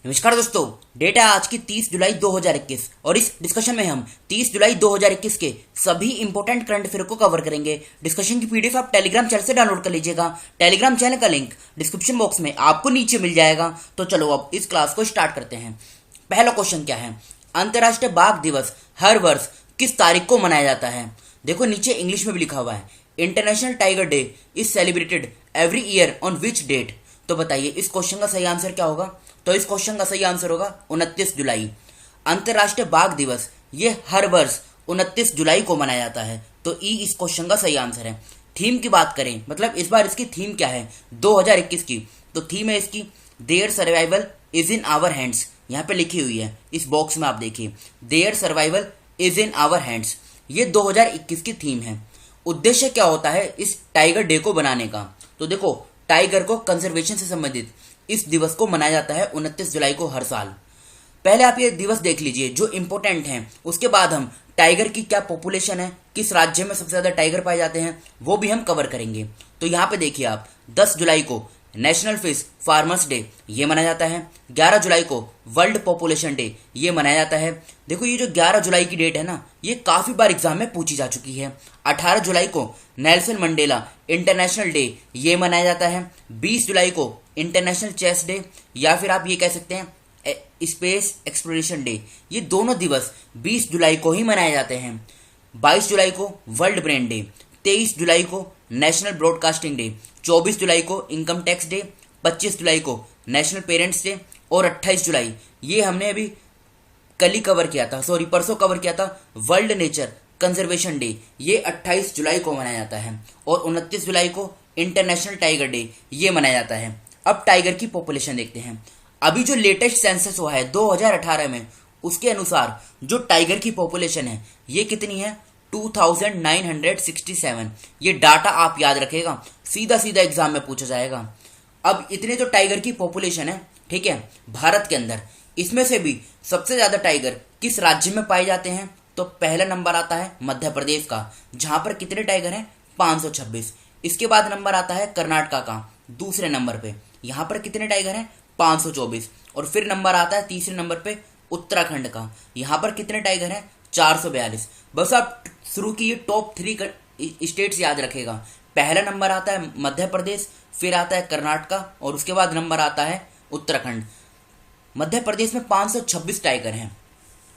नमस्कार दोस्तों। डेट है आज की 30 जुलाई 2021 और इस डिस्कशन में हम 30 जुलाई 2021 के सभी इंपॉर्टेंट करंट अफेयर को कवर करेंगे। डिस्कशन की पीडीएफ आप टेलीग्राम चैनल से डाउनलोड कर लीजिएगा। टेलीग्राम चैनल का लिंक डिस्क्रिप्शन बॉक्स में आपको नीचे मिल जाएगा। तो चलो अब इस क्लास को स्टार्ट करते हैं। पहला क्वेश्चन क्या है? अंतर्राष्ट्रीय बाघ दिवस हर वर्ष किस तारीख को मनाया जाता है? देखो नीचे इंग्लिश में भी लिखा हुआ है, international tiger day is celebrated every year on which date. तो बताइए इस क्वेश्चन का सही आंसर क्या होगा? तो इस क्वेश्चन का सही आंसर होगा 29 जुलाई। अंतर्राष्ट्रीय बाघ दिवस ये हर वर्ष 29 जुलाई को मनाया जाता है। तो ई इस क्वेश्चन का सही आंसर है। थीम की बात करें, मतलब इस बार इसकी थीम क्या है 2021 की, तो थीम है इसकी their survival is in our hands. यहाँ पे लिखी हुई है इस बॉक्स में, आप देखिए their survival is in our hands. ये 2021 की थीम है। उद्देश्य क्या होता है इस टाइगर डे को बनाने का? तो देखो टाइगर को कंजर्वेशन से संबंधित इस दिवस को मनाया जाता है 29 जुलाई को हर साल। पहले आप ये दिवस देख लीजिए जो इंपॉर्टेंट हैं, उसके बाद हम टाइगर की क्या पॉपुलेशन है, किस राज्य में सबसे ज्यादा टाइगर पाए जाते हैं, वो भी हम कवर करेंगे। तो यहाँ पे देखिए आप 10 जुलाई को नेशनल फिश फार्मर्स डे ये मनाया जाता है। 11 जुलाई को वर्ल्ड पॉपुलेशन डे ये मनाया जाता है। देखो ये जो 11 जुलाई की डेट है ना, ये काफी बार एग्जाम में पूछी जा चुकी है। 18 जुलाई को नेल्सन मंडेला इंटरनेशनल डे ये मनाया जाता है। 20 जुलाई को इंटरनेशनल चेस डे, या फिर आप ये कह सकते हैं स्पेस एक्सप्लोरेशन डे। ये दोनों दिवस 20 जुलाई को ही मनाए जाते हैं। 22 जुलाई को वर्ल्ड ब्रेन डे, 23 जुलाई को नेशनल ब्रॉडकास्टिंग डे, 24 जुलाई को इनकम टैक्स डे, 25 जुलाई को नेशनल पेरेंट्स डे और 28 जुलाई ये हमने अभी कल ही कवर किया था, सॉरी परसों कवर किया था, वर्ल्ड नेचर कंजर्वेशन डे ये 28 जुलाई को मनाया जाता है। और 29 जुलाई को इंटरनेशनल टाइगर डे ये मनाया जाता है। अब टाइगर की पॉपुलेशन देखते हैं। अभी जो लेटेस्ट सेंसस हुआ है 2018 में, उसके अनुसार जो टाइगर की पॉपुलेशन है ये कितनी है 2967। ये डाटा आप याद रखेगा, सीधा सीधा एग्जाम में पूछा जाएगा। अब इतने जो टाइगर की पॉपुलेशन है, ठीक है, भारत के अंदर, इसमें से भी सबसे ज्यादा टाइगर किस राज्य में पाए जाते हैं? तो पहला नंबर आता है मध्य प्रदेश का, जहां पर कितने टाइगर हैं 526। इसके बाद नंबर आता है कर्नाटका का दूसरे नंबर पे, यहां पर कितने टाइगर हैं 524। और फिर नंबर आता है तीसरे नंबर पे उत्तराखंड का, यहां पर कितने टाइगर हैं 442। बस आप शुरू की टॉप 3 स्टेट्स याद रखेगा। पहला नंबर आता है मध्य प्रदेश, फिर आता है कर्नाटका और उसके बाद नंबर आता है उत्तराखंड। मध्य प्रदेश में 526 टाइगर हैं।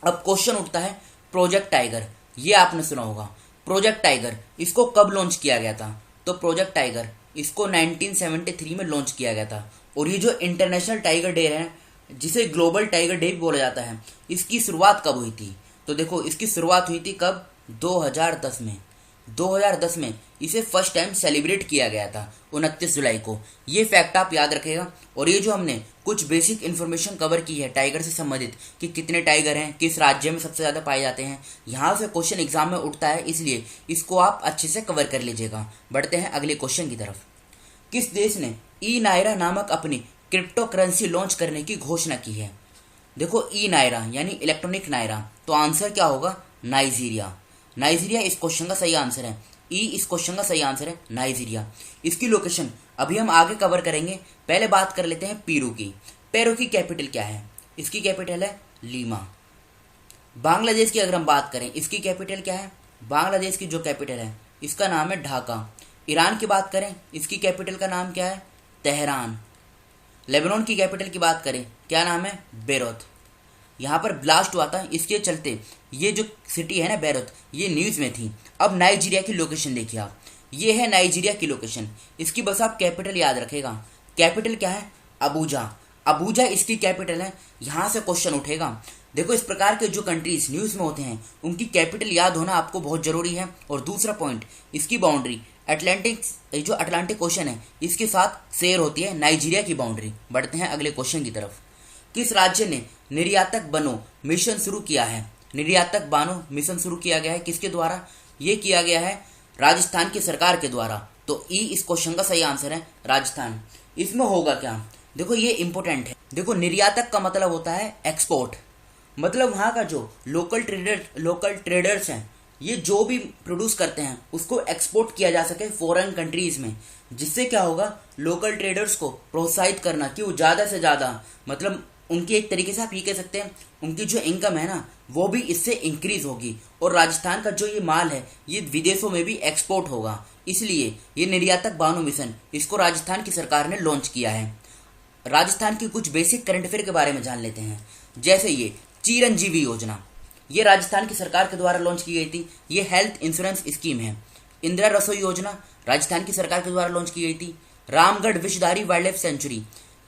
अब क्वेश्चन उठता है प्रोजेक्ट टाइगर, ये आपने सुना होगा। प्रोजेक्ट टाइगर इसको कब लॉन्च किया गया था? तो प्रोजेक्ट टाइगर इसको 1973 में लॉन्च किया गया था। और ये जो इंटरनेशनल टाइगर डे है, जिसे ग्लोबल टाइगर डे भी बोला जाता है, इसकी शुरुआत कब हुई थी? तो देखो इसकी शुरुआत हुई थी कब 2010 में। 2010 में इसे फर्स्ट टाइम सेलिब्रेट किया गया था 29 जुलाई को। ये फैक्ट आप याद रखेगा। और ये जो हमने कुछ बेसिक इन्फॉर्मेशन कवर की है टाइगर से संबंधित कि कितने टाइगर हैं, किस राज्य में सबसे ज्यादा पाए जाते हैं, यहाँ से क्वेश्चन एग्जाम में उठता है, इसलिए इसको आप अच्छे से कवर कर लीजिएगा। बढ़ते हैं अगले क्वेश्चन की तरफ। किस देश ने ई नायरा नामक अपनी क्रिप्टो करेंसी लॉन्च करने की घोषणा की है? देखो ई नायरा यानी इलेक्ट्रॉनिक नायरा, तो आंसर क्या होगा नाइजीरिया। नाइजीरिया इस क्वेश्चन का सही आंसर है। ई इस क्वेश्चन का सही आंसर है नाइजीरिया। इसकी लोकेशन अभी हम आगे कवर करेंगे। पहले बात कर लेते हैं पेरू की। पेरू की कैपिटल क्या है? इसकी कैपिटल है लीमा। बांग्लादेश की अगर हम बात करें, इसकी कैपिटल क्या है? बांग्लादेश की जो कैपिटल है इसका नाम है ढाका। ईरान की बात करें, इसकी कैपिटल का नाम क्या है? तेहरान। लेबनान की कैपिटल की बात करें, क्या नाम है? बेरूत। यहाँ पर ब्लास्ट हुआ था, इसके चलते ये जो सिटी है ना बेरूत, ये न्यूज में थी। अब नाइजीरिया की लोकेशन देखिए आप, ये है नाइजीरिया की लोकेशन। इसकी बस आप कैपिटल याद रखेगा। कैपिटल क्या है? अबूजा। अबूजा इसकी कैपिटल है। यहाँ से क्वेश्चन उठेगा। देखो इस प्रकार के जो कंट्रीज न्यूज में होते हैं उनकी कैपिटल याद होना आपको बहुत जरूरी है। और दूसरा पॉइंट, इसकी बाउंड्री अटलांटिक, जो अटलांटिक ओशन है इसके साथ शेयर होती है नाइजीरिया की बाउंड्री। बढ़ते हैं अगले क्वेश्चन की तरफ। किस राज्य ने निर्यातक बनो मिशन शुरू किया है? निर्यातक बनो मिशन शुरू किया गया है किसके द्वारा? ये किया गया है राजस्थान की सरकार के द्वारा। तो ई इस क्वेश्चन का सही आंसर है राजस्थान। इसमें होगा क्या? देखो ये इंपॉर्टेंट है। देखो निर्यातक का मतलब होता है एक्सपोर्ट, मतलब वहां का जो लोकल ट्रेडर्स हैं, ये जो भी प्रोड्यूस करते हैं उसको एक्सपोर्ट किया जा सके फॉरेन कंट्रीज में, जिससे क्या होगा लोकल ट्रेडर्स को प्रोत्साहित करना कि वो ज़्यादा से ज़्यादा मतलब उनकी एक तरीके से आप ये कह सकते हैं उनकी जो इनकम है ना वो भी इससे इंक्रीज होगी, और राजस्थान का जो ये माल है ये विदेशों में भी एक्सपोर्ट होगा। इसलिए ये निर्यातक बानो मिशन इसको राजस्थान की सरकार ने लॉन्च किया है। राजस्थान की कुछ बेसिक करंट अफेयर के बारे में जान लेते हैं। जैसे ये चिरंजीवी योजना, ये राजस्थान की सरकार के द्वारा लॉन्च की गई थी। ये हेल्थ इंश्योरेंस स्कीम है। इंदिरा रसोई योजना राजस्थान की सरकार के द्वारा लॉन्च की गई थी। Ramgarh Vishdhari wild life sanctuary,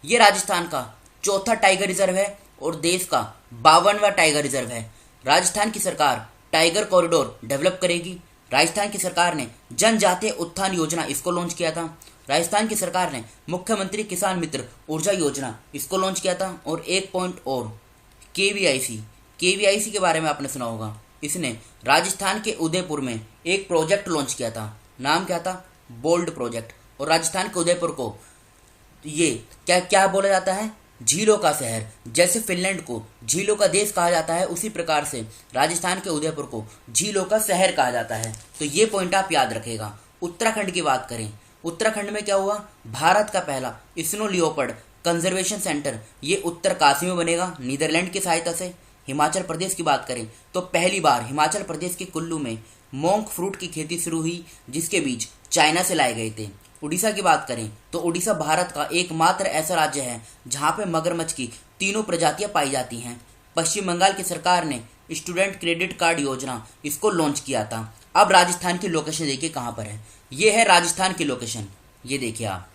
ये राजस्थान का चौथा टाइगर रिजर्व है और देश का 52वां टाइगर रिजर्व है। राजस्थान की सरकार टाइगर कॉरिडोर डेवलप करेगी। राजस्थान की सरकार ने जनजातीय उत्थान योजना इसको लॉन्च किया था। राजस्थान की सरकार ने मुख्यमंत्री किसान मित्र ऊर्जा योजना इसको लॉन्च किया था। और एक पॉइंट और, केवीआईसी के बारे में आपने सुना होगा। इसने राजस्थान के उदयपुर में एक प्रोजेक्ट लॉन्च किया था। नाम क्या था? Bold project. और राजस्थान के उदयपुर को ये क्या क्या बोला जाता है? झीलों का शहर। जैसे फिनलैंड को झीलों का देश कहा जाता है, उसी प्रकार से राजस्थान के उदयपुर को झीलों का शहर कहा जाता है। तो ये पॉइंट आप याद रखेगा। उत्तराखंड की बात करें, उत्तराखंड में क्या हुआ? भारत का पहला स्नो लियोपर्ड कंजर्वेशन सेंटर ये उत्तरकाशी में बनेगा नीदरलैंड की सहायता से। हिमाचल प्रदेश की बात करें तो पहली बार हिमाचल प्रदेश के कुल्लू में मोंक फ्रूट की खेती शुरू हुई, जिसके बीज चाइना से लाए गए थे। उड़ीसा की बात करें तो उड़ीसा भारत का एकमात्र ऐसा राज्य है जहां पे मगरमच्छ की तीनों प्रजातियां पाई जाती हैं। पश्चिम बंगाल की सरकार ने स्टूडेंट क्रेडिट कार्ड योजना इसको लॉन्च किया था। अब राजस्थान की लोकेशन देखिए कहाँ पर है। ये है राजस्थान की लोकेशन, ये देखिए आप।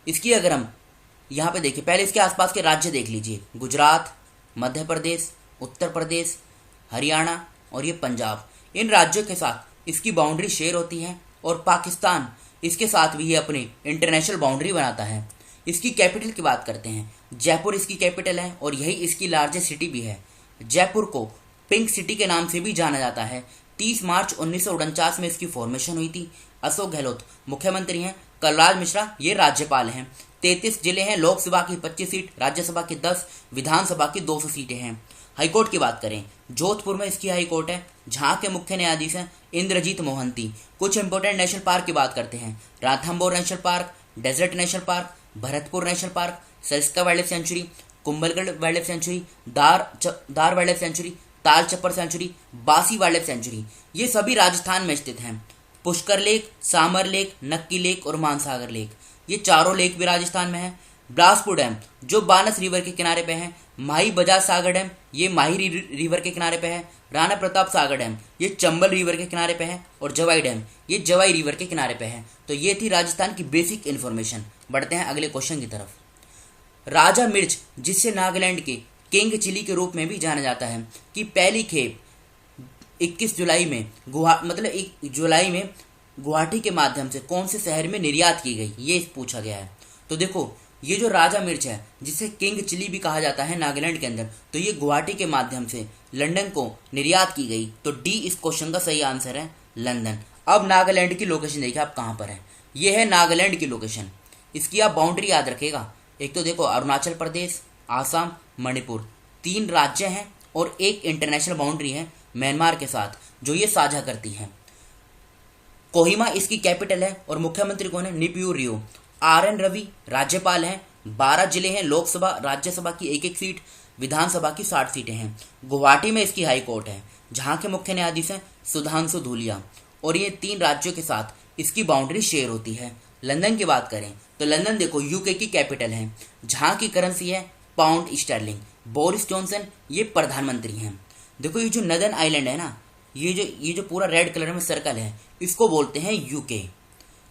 इसकी अगर हम यहाँ पे देखिए, पहले इसके आसपास के राज्य देख लीजिए। गुजरात, मध्य प्रदेश, उत्तर प्रदेश, हरियाणा और ये पंजाब। इन राज्यों के साथ इसकी बाउंड्री शेयर होती है और पाकिस्तान इसके साथ भी ये अपनी इंटरनेशनल बाउंड्री बनाता है। इसकी कैपिटल की बात करते हैं, जयपुर इसकी कैपिटल है और यही इसकी लार्जेस्ट सिटी भी है। जयपुर को पिंक सिटी के नाम से भी जाना जाता है। 30 मार्च 1949 में इसकी फॉर्मेशन हुई थी। अशोक गहलोत मुख्यमंत्री हैं, कलराज मिश्रा ये राज्यपाल हैं। 33 जिले हैं, लोकसभा की 25 सीट, राज्यसभा की 10, विधानसभा की 200 सीटें हैं। हाईकोर्ट की बात करें, जोधपुर में इसकी हाईकोर्ट है, जहां के मुख्य न्यायाधीश हैं इंद्रजीत मोहंती। कुछ इंपोर्टेंट नेशनल पार्क की बात करते हैं, Ranthambore national park, desert national park, Bharatpur national park, Sariska wild life sanctuary, Kumbhalgarh wild life sanctuary, Darrah wild life sanctuary, Tal Chhapar sanctuary, Bassi wild life sanctuary, ये सभी राजस्थान में स्थित हैं। Pushkar lake, Sambhar lake, Nakki lake और मानसागर लेक, ये चारों लेक भी राजस्थान में है। बिलासपुर डैम जो बानस रिवर के किनारे पे है। माही बजाज सागर डैम ये माही रिवर के किनारे पे है। राणा प्रताप सागर डैम ये चंबल रिवर के किनारे पे है। और जवाई डैम ये जवाई रिवर के किनारे पे है। तो ये थी राजस्थान की बेसिक इन्फॉर्मेशन। बढ़ते हैं अगले क्वेश्चन की तरफ। राजा मिर्च, जिससे नागालैंड के किंग चिली के रूप में भी जाना जाता है, कि पहली खेप 21 जुलाई में 1 जुलाई में गुवाहाटी के माध्यम से कौन से शहर में निर्यात की गई, ये पूछा गया है। तो देखो, ये जो राजा मिर्च है जिसे किंग चिली भी कहा जाता है नागालैंड के अंदर, तो ये गुवाहाटी के माध्यम से लंदन को निर्यात की गई। तो डी इस क्वेश्चन का सही आंसर है, लंदन। अब नागालैंड की लोकेशन देखिए आप कहाँ पर है। ये है नागालैंड की लोकेशन। इसकी आप बाउंड्री याद रखेगा। एक तो देखो अरुणाचल प्रदेश, आसाम, मणिपुर, 3 राज्य हैं और एक इंटरनेशनल बाउंड्री है म्यांमार के साथ जो ये साझा करती है। कोहिमा इसकी कैपिटल है और मुख्यमंत्री कौन है? नीपीयू रियो। RN रवि राज्यपाल हैं। 12 जिले हैं, लोकसभा राज्यसभा की 1-1 सीट, विधानसभा की 60 सीटें हैं। गुवाहाटी में इसकी हाई कोर्ट है, जहां के मुख्य न्यायाधीश हैं सुधांशु धूलिया। और ये 3 राज्यों के साथ इसकी बाउंड्री शेयर होती है। लंदन की बात करें तो लंदन देखो यूके की कैपिटल है, जहां की करेंसी है पाउंड स्टर्लिंग। बोरिस जॉनसन ये प्रधानमंत्री हैं। देखो ये जो नदर्न आइलैंड है ना, ये जो पूरा रेड कलर में सर्कल है, इसको बोलते हैं यूके।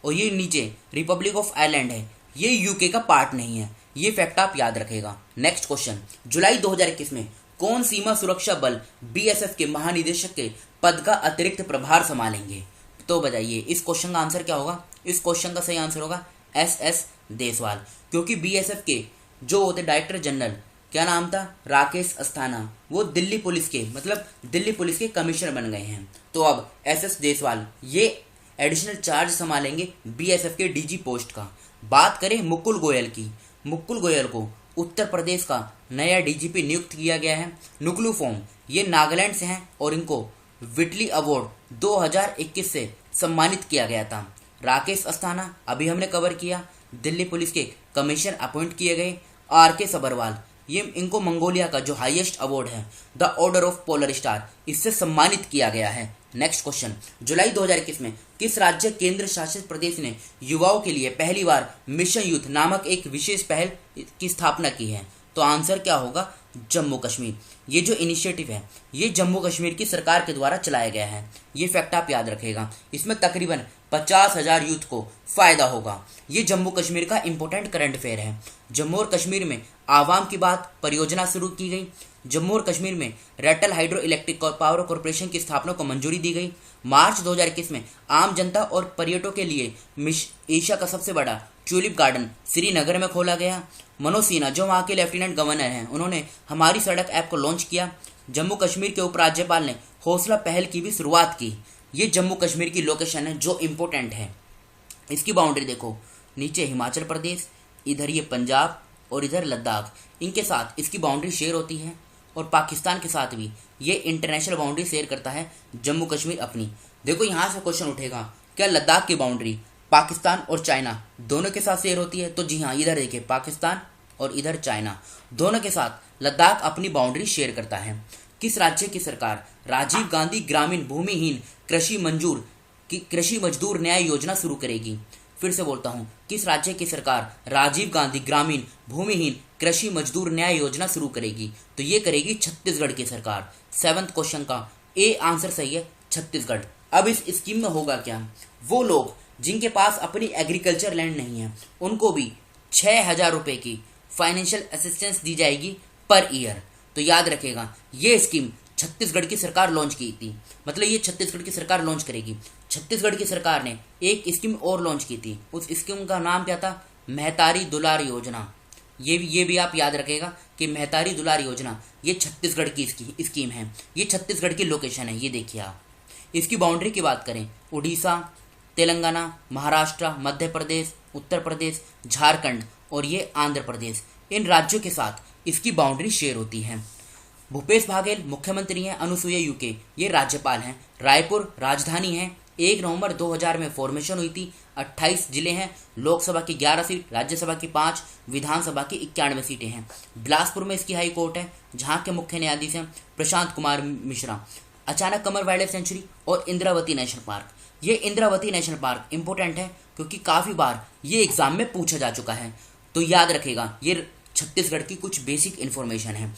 और ये नीचे रिपब्लिक ऑफ आयरलैंड है, ये यूके का पार्ट नहीं है। ये फैक्ट आप याद रखेगा। नेक्स्ट क्वेश्चन, जुलाई 2021 में कौन सीमा सुरक्षा बल BSF के महानिदेशक के पद का अतिरिक्त प्रभार संभालेंगे? तो बताइए इस क्वेश्चन का आंसर क्या होगा? इस क्वेश्चन का सही आंसर होगा SS देसवाल। क्योंकि BSF के जो होते डायरेक्टर जनरल, क्या नाम था? राकेश अस्थाना, वो दिल्ली पुलिस के कमिश्नर बन गए हैं। तो अब SS देसवाल ये एडिशनल चार्ज संभालेंगे BSF के DG पोस्ट का। बात करें मुकुल गोयल की, मुकुल गोयल को उत्तर प्रदेश का नया DGP नियुक्त किया गया है। नुकलू फोम ये नागालैंड से हैं और इनको विटली अवार्ड 2021 से सम्मानित किया गया था। राकेश अस्थाना अभी हमने कवर किया, दिल्ली पुलिस के कमिश्नर अपॉइंट किए गए। RK सबरवाल ये इनको मंगोलिया का जो हाईएस्ट अवार्ड है the order of polar star, इससे सम्मानित किया गया है। नेक्स्ट क्वेश्चन, जुलाई 2021 में किस राज्य केंद्र शासित प्रदेश ने युवाओं के लिए पहली बार मिशन यूथ नामक एक विशेष पहल की स्थापना की है? तो आंसर क्या होगा? जम्मू कश्मीर। ये जो इनिशिएटिव है ये जम्मू कश्मीर की सरकार के द्वारा चलाया गया है। ये फैक्ट आप याद रखेगा। इसमें तकरीबन 50,000 यूथ को फायदा होगा। ये जम्मू कश्मीर का इंपॉर्टेंट करंट अफेयर है। जम्मू और कश्मीर में आवाम की बात परियोजना शुरू की गई। जम्मू और कश्मीर में Ratle hydro electric power corporation की स्थापना को मंजूरी दी गई। मार्च 2021 में आम जनता और पर्यटकों के लिए एशिया का सबसे बड़ा ट्यूलिप गार्डन श्रीनगर में खोला गया। मनोज सिन्हा जो वहाँ के लेफ्टिनेंट गवर्नर हैं, उन्होंने हमारी सड़क ऐप को लॉन्च किया। जम्मू कश्मीर के उपराज्यपाल ने हौसला पहल की भी शुरुआत की। ये जम्मू कश्मीर की लोकेशन है जो इम्पोर्टेंट है। इसकी बाउंड्री देखो, नीचे हिमाचल प्रदेश, इधर ये पंजाब और इधर लद्दाख, इनके साथ इसकी बाउंड्री शेयर होती है। और पाकिस्तान के साथ भी ये इंटरनेशनल बाउंड्री शेयर करता है जम्मू कश्मीर अपनी। देखो यहाँ से क्वेश्चन उठेगा, क्या लद्दाख की बाउंड्री पाकिस्तान और चाइना दोनों के साथ शेयर होती है? तो जी हाँ, इधर देखिए पाकिस्तान और इधर चाइना, दोनों के साथ लद्दाख अपनी बाउंड्री शेयर करता है। किस राज्य की सरकार राजीव गांधी ग्रामीण भूमिहीन कृषि मजदूर न्याय योजना शुरू करेगी? फिर से बोलता हूँ, किस राज्य की सरकार राजीव गांधी ग्रामीण भूमिहीन कृषि मजदूर न्याय योजना शुरू करेगी? तो ये करेगी छत्तीसगढ़ की सरकार। 7th क्वेश्चन का ए आंसर सही है, छत्तीसगढ़। अब इस स्कीम में होगा क्या? वो लोग जिनके पास अपनी एग्रीकल्चर लैंड नहीं है उनको भी 6,000 रुपये की फाइनेंशियल असिस्टेंस दी जाएगी पर ईयर। तो याद रखेगा, ये स्कीम छत्तीसगढ़ की सरकार लॉन्च की थी, मतलब ये छत्तीसगढ़ की सरकार लॉन्च करेगी। छत्तीसगढ़ की सरकार ने एक स्कीम और लॉन्च की थी, उस स्कीम का नाम क्या था? महतारी दुलार योजना। ये भी आप याद रखेगा कि महतारी दुलार योजना ये छत्तीसगढ़ की स्कीम है। ये छत्तीसगढ़ की लोकेशन है, ये देखिए आप। इसकी बाउंड्री की बात करें, उड़ीसा, तेलंगाना, महाराष्ट्र, मध्य प्रदेश, उत्तर प्रदेश, झारखंड और ये आंध्र प्रदेश, इन राज्यों के साथ इसकी बाउंड्री शेयर होती है। भूपेश बघेल मुख्यमंत्री हैं, अनुसुईया उइके ये राज्यपाल हैं। रायपुर राजधानी है। 1 नवंबर 2000 में फॉर्मेशन हुई थी। 28 जिले हैं। लोकसभा की 11 सीट, राज्यसभा की 5, विधानसभा की 91 सीटें हैं। बिलासपुर में इसकी हाई कोर्ट है, जहाँ के मुख्य न्यायाधीश हैं प्रशांत कुमार मिश्रा। अचानक कमर वाइल्ड लाइफ सेंचुरी और इंद्रावती नेशनल पार्क। ये इंद्रावती नेशनल पार्क इंपॉर्टेंट है क्योंकि काफ़ी बार ये एग्जाम में पूछा जा चुका है। तो याद रखेगा, ये छत्तीसगढ़ की कुछ बेसिक इन्फॉर्मेशन है।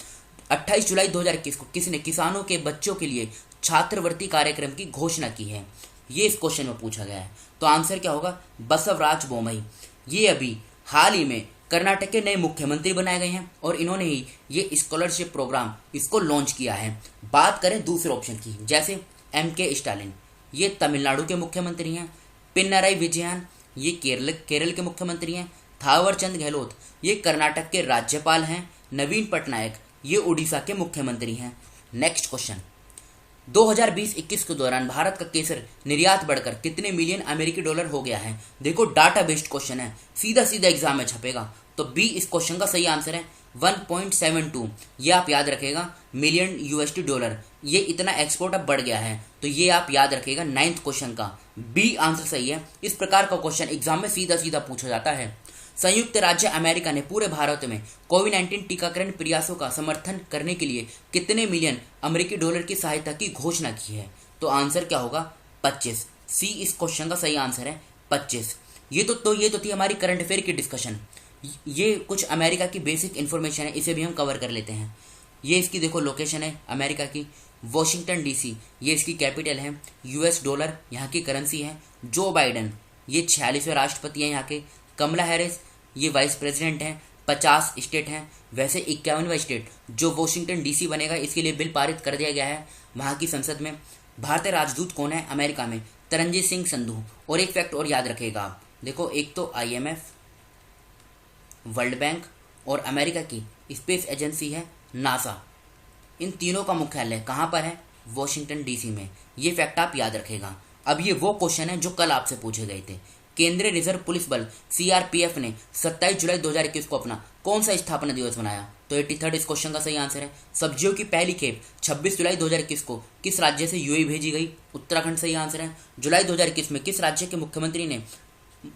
28 जुलाई 2021 को किसने किसानों के बच्चों के लिए छात्रवृत्ति कार्यक्रम की घोषणा की है? ये इस क्वेश्चन में पूछा गया है। तो आंसर क्या होगा? बसवराज बोमई। ये अभी हाल ही में कर्नाटक के नए मुख्यमंत्री बनाए गए हैं और इन्होंने ही ये स्कॉलरशिप प्रोग्राम इसको लॉन्च किया है। बात करें दूसरे ऑप्शन की, जैसे MK स्टालिन, ये तमिलनाडु के मुख्यमंत्री हैं। पिनराई विजयन, ये केरल के मुख्यमंत्री हैं। थावरचंद गहलोत, ये कर्नाटक के राज्यपाल हैं। नवीन पटनायक, ये उड़ीसा के मुख्यमंत्री हैं। नेक्स्ट क्वेश्चन, 2020-21 के दौरान भारत का केसर निर्यात बढ़कर कितने मिलियन अमेरिकी डॉलर हो गया है? देखो डाटा बेस्ड क्वेश्चन है, सीधा सीधा एग्जाम में छपेगा। तो बी इस क्वेश्चन का सही आंसर है। 1.72 ये आप याद रखेगा मिलियन USD डॉलर। ये इतना एक्सपोर्ट अब बढ़ गया है, तो ये आप याद रखेगा 9th क्वेश्चन का बी आंसर सही है। इस प्रकार का क्वेश्चन एग्जाम में सीधा सीधा पूछा जाता है। संयुक्त राज्य अमेरिका ने पूरे भारत में कोविड-19 टीकाकरण प्रयासों का समर्थन करने के लिए कितने मिलियन अमेरिकी डॉलर की सहायता की घोषणा की है? तो आंसर क्या होगा? 25। सी इस क्वेश्चन का सही आंसर है, 25। ये तो थी हमारी करंट अफेयर की डिस्कशन। ये कुछ अमेरिका की बेसिक इन्फॉर्मेशन है, इसे भी हम कवर कर लेते हैं। ये इसकी देखो लोकेशन है अमेरिका की, वॉशिंगटन DC ये इसकी कैपिटल है। US डॉलर यहाँ की करेंसी है। जो बाइडन ये 46वें राष्ट्रपति हैं यहाँ के। कमला हैरिस ये वाइस प्रेसिडेंट हैं। 50 स्टेट हैं, वैसे 51वां स्टेट जो वॉशिंगटन DC बनेगा इसके लिए बिल पारित कर दिया गया है वहाँ की संसद में। भारतीय राजदूत कौन है अमेरिका में? तरनजीत सिंह संधू। और एक फैक्ट और याद रखेगा आप, देखो एक तो IMF, वर्ल्ड बैंक और अमेरिका की स्पेस एजेंसी है नासा, इन तीनों का मुख्यालय कहाँ पर है? वॉशिंगटन DC में। ये फैक्ट आप याद रखेगा। अब ये वो क्वेश्चन है जो कल आपसे पूछे गए थे। केंद्रीय रिजर्व पुलिस बल CRPF ने 27 जुलाई 2021 को अपना कौन सा स्थापना दिवस मनाया? तो 83rd इस क्वेश्चन का सही आंसर है। सब्जियों की पहली खेप 26 जुलाई 2021 को किस राज्य से UAE भेजी गई? उत्तराखंड सही आंसर है। जुलाई 2021 में किस राज्य के मुख्यमंत्री ने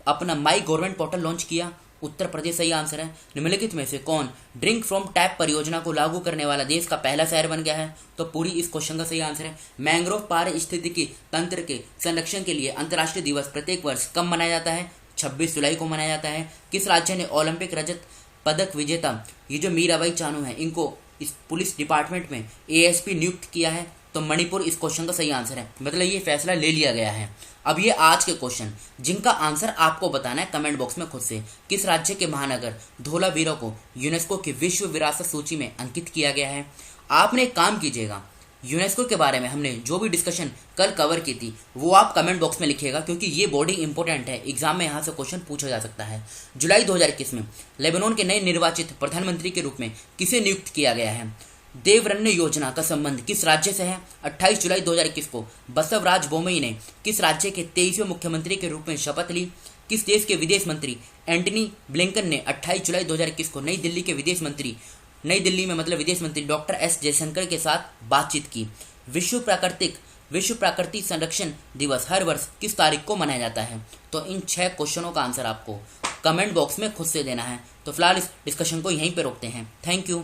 अपना माई गवर्नमेंट पोर्टल लॉन्च किया? उत्तर प्रदेश सही आंसर है। निम्नलिखित में से कौन ड्रिंक फ्रॉम टैप परियोजना को लागू करने वाला देश का पहला शहर बन गया है? तो पूरी इस क्वेश्चन का सही आंसर है मैंग्रोव पारिस्थितिकी तंत्र के संरक्षण के लिए अंतर्राष्ट्रीय दिवस प्रत्येक वर्ष कब मनाया जाता है? 26 जुलाई को मनाया जाता है। किस राज्य ने ओलंपिक रजत पदक विजेता ये जो मीराबाई चानू है इनको इस पुलिस डिपार्टमेंट में एएसपी नियुक्त किया है? तो मणिपुर इस क्वेश्चन का सही आंसर है, मतलब ये फैसला ले लिया गया है। अब ये आज के क्वेश्चन जिनका आंसर आपको बताना है कमेंट बॉक्स में खुद से। किस राज्य के महानगर धोलावीरा को यूनेस्को की विश्व विरासत सूची में अंकित किया गया है? आपने एक काम कीजिएगा, यूनेस्को के बारे में हमने जो भी डिस्कशन कल कवर की थी वो आप कमेंट बॉक्स में लिखिएगा, क्योंकि ये बॉडी इंपॉर्टेंट है, एग्जाम में यहाँ से क्वेश्चन पूछा जा सकता है। जुलाई 2021 में लेबनान के नए निर्वाचित प्रधानमंत्री के रूप में किसे नियुक्त किया गया है? देवरण्य योजना का संबंध किस राज्य से है? 28 जुलाई 2021 को बसवराज बोमई ने किस राज्य के 23वें मुख्यमंत्री के रूप में शपथ ली? किस देश के विदेश मंत्री एंटनी ब्लिंकन ने 28 जुलाई 2021 को नई दिल्ली में विदेश मंत्री डॉक्टर एस जयशंकर के साथ बातचीत की? विश्व प्रकृति संरक्षण दिवस हर वर्ष किस तारीख को मनाया जाता है? तो इन 6 क्वेश्चनों का आंसर आपको कमेंट बॉक्स में खुद से देना है। तो फिलहाल इस डिस्कशन को यहीं पे रोकते हैं। Thank you.